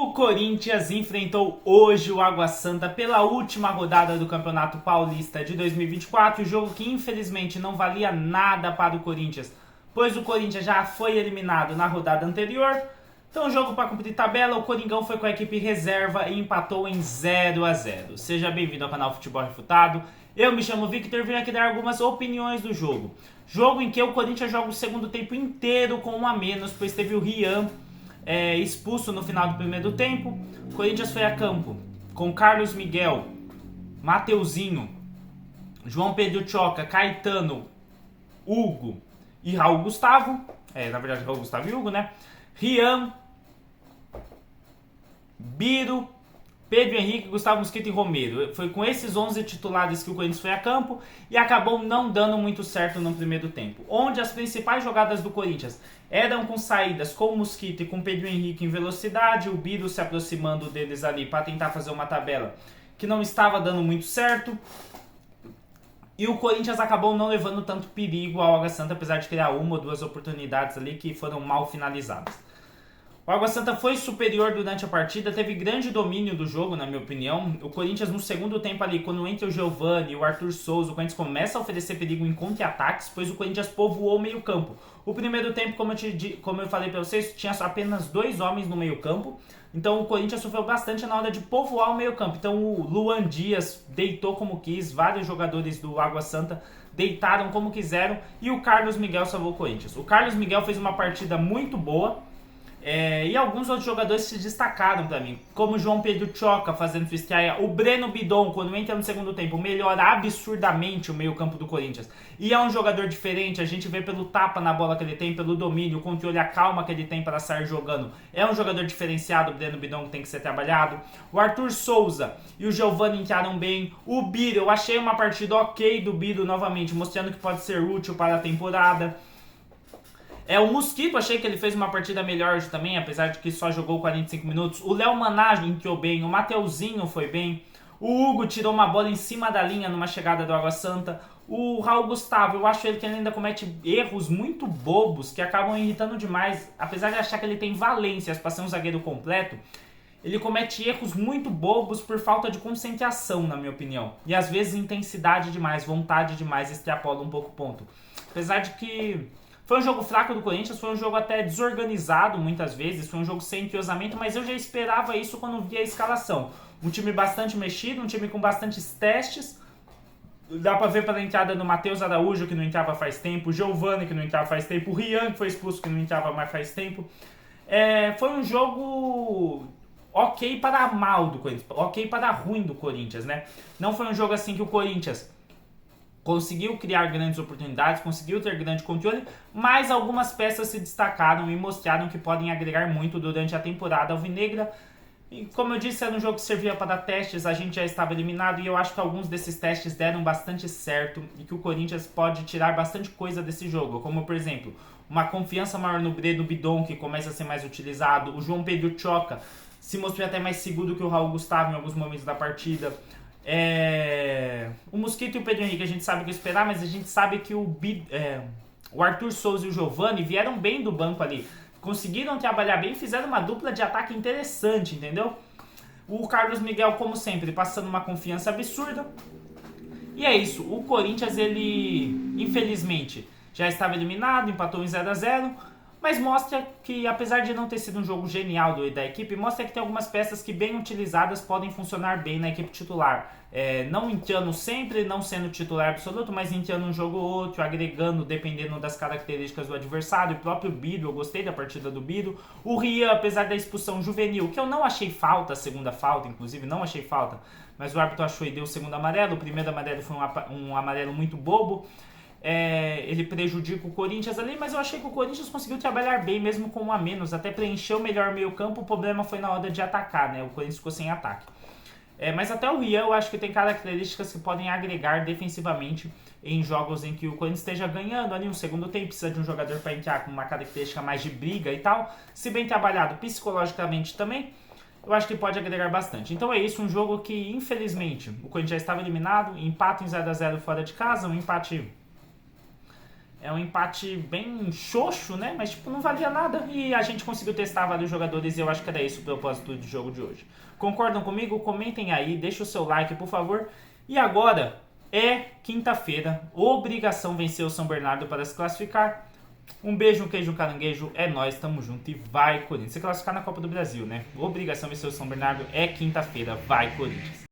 O Corinthians enfrentou hoje o Água Santa pela última rodada do Campeonato Paulista de 2024, jogo que infelizmente não valia nada para o Corinthians, pois o Corinthians já foi eliminado na rodada anterior. Então, jogo para cumprir tabela, o Coringão foi com a equipe reserva e empatou em 0-0. Seja bem-vindo ao canal Futebol Refutado. Eu me chamo Victor e venho aqui dar algumas opiniões do jogo. Jogo em que o Corinthians joga o segundo tempo inteiro com um a menos, pois teve o Rian expulso no final do primeiro tempo. O Corinthians foi a campo com Carlos Miguel, Mateuzinho, João Pedro Choca, Caetano, Hugo e Raul Gustavo. Na verdade, Raul Gustavo e Hugo, né? Rian, Biro, Pedro Henrique, Gustavo Mosquito e Romero. Foi com esses 11 titulares que o Corinthians foi a campo e acabou não dando muito certo no primeiro tempo, onde as principais jogadas do Corinthians eram com saídas com o Mosquito e com o Pedro Henrique em velocidade, o Biro se aproximando deles ali para tentar fazer uma tabela que não estava dando muito certo. E o Corinthians acabou não levando tanto perigo ao Água Santa, apesar de criar uma ou duas oportunidades ali que foram mal finalizadas. O Água Santa foi superior durante a partida, teve grande domínio do jogo, na minha opinião. O Corinthians no segundo tempo ali, quando entra o Giovani e o Arthur Souza, o Corinthians começa a oferecer perigo em contra-ataques, pois o Corinthians povoou o meio campo. O primeiro tempo, como eu falei para vocês, tinha apenas 2 homens no meio campo. Então o Corinthians sofreu bastante na hora de povoar o meio campo. Então o Luan Dias deitou como quis, vários jogadores do Água Santa deitaram como quiseram e o Carlos Miguel salvou o Corinthians. O Carlos Miguel fez uma partida muito boa. E alguns outros jogadores se destacaram para mim, como o João Pedro Choca fazendo sua estreia, o Breno Bidon, quando entra no segundo tempo, melhora absurdamente o meio campo do Corinthians. E é um jogador diferente, a gente vê pelo tapa na bola que ele tem, pelo domínio, o controle, a calma que ele tem para sair jogando. É um jogador diferenciado, o Breno Bidon, que tem que ser trabalhado. O Arthur Souza e o Giovani entraram bem. O Biro, eu achei uma partida ok do Biro novamente, mostrando que pode ser útil para a temporada. O Mosquito, achei que ele fez uma partida melhor hoje também, apesar de que só jogou 45 minutos. O Léo Manage entrou bem, o Mateuzinho foi bem. O Hugo tirou uma bola em cima da linha numa chegada do Água Santa. O Raul Gustavo, eu acho ele que ele ainda comete erros muito bobos que acabam irritando demais. Apesar de achar que ele tem valências para ser um zagueiro completo, ele comete erros muito bobos por falta de concentração, na minha opinião. E às vezes intensidade demais, vontade demais, extrapola um pouco o ponto. Apesar de que foi um jogo fraco do Corinthians, foi um jogo até desorganizado muitas vezes, foi um jogo sem entrosamento, mas eu já esperava isso quando vi a escalação. Um time bastante mexido, um time com bastantes testes. Dá pra ver pela entrada do Matheus Araújo, que não entrava faz tempo, o Giovani, que não entrava faz tempo, o Rian, que foi expulso, que não entrava mais faz tempo. Foi um jogo ok para mal do Corinthians, ok para ruim do Corinthians, né? Não foi um jogo assim que o Corinthians conseguiu criar grandes oportunidades, conseguiu ter grande controle, mas algumas peças se destacaram e mostraram que podem agregar muito durante a temporada alvinegra. E como eu disse, era um jogo que servia para testes, a gente já estava eliminado e eu acho que alguns desses testes deram bastante certo e que o Corinthians pode tirar bastante coisa desse jogo, como por exemplo, uma confiança maior no Breno Bidon, que começa a ser mais utilizado, o João Pedro Choca se mostrou até mais seguro que o Raul Gustavo em alguns momentos da partida. O Mosquito e o Pedro Henrique a gente sabe o que esperar, mas a gente sabe que o Arthur Souza e o Giovani vieram bem do banco ali, conseguiram trabalhar bem, fizeram uma dupla de ataque interessante, entendeu? O Carlos Miguel, como sempre, passando uma confiança absurda. E é isso, o Corinthians, ele infelizmente já estava eliminado, empatou em 0-0, mas mostra que, apesar de não ter sido um jogo genial da equipe, mostra que tem algumas peças que, bem utilizadas, podem funcionar bem na equipe titular. Não entrando sempre, não sendo titular absoluto, mas entrando um jogo ou outro, agregando, dependendo das características do adversário. O próprio Biro, eu gostei da partida do Biro. O Rian, apesar da expulsão juvenil, que eu não achei falta, a segunda falta, inclusive, não achei falta, mas o árbitro achou e deu o segundo amarelo. O primeiro amarelo foi um amarelo muito bobo. Ele prejudica o Corinthians ali, mas eu achei que o Corinthians conseguiu trabalhar bem, mesmo com um a menos, até preencheu melhor o meio campo. O problema foi na hora de atacar, né? O Corinthians ficou sem ataque. Mas até o Rian eu acho que tem características que podem agregar defensivamente em jogos em que o Corinthians esteja ganhando ali no segundo tempo, precisa de um jogador para entrar com uma característica mais de briga e tal. Se bem trabalhado psicologicamente também, eu acho que pode agregar bastante. Então é isso, um jogo que infelizmente o Corinthians já estava eliminado, empate em 0-0 fora de casa, um empate É um empate bem xoxo, né? Mas, tipo, não valia nada. E a gente conseguiu testar vários jogadores e eu acho que era esse o propósito do jogo de hoje. Concordam comigo? Comentem aí, deixa o seu like, por favor. E agora é quinta-feira. Obrigação vencer o São Bernardo para se classificar. Um beijo, um queijo, um caranguejo. É nóis, tamo junto e vai, Corinthians. Se classificar na Copa do Brasil, né? Obrigação vencer o São Bernardo é quinta-feira. Vai, Corinthians.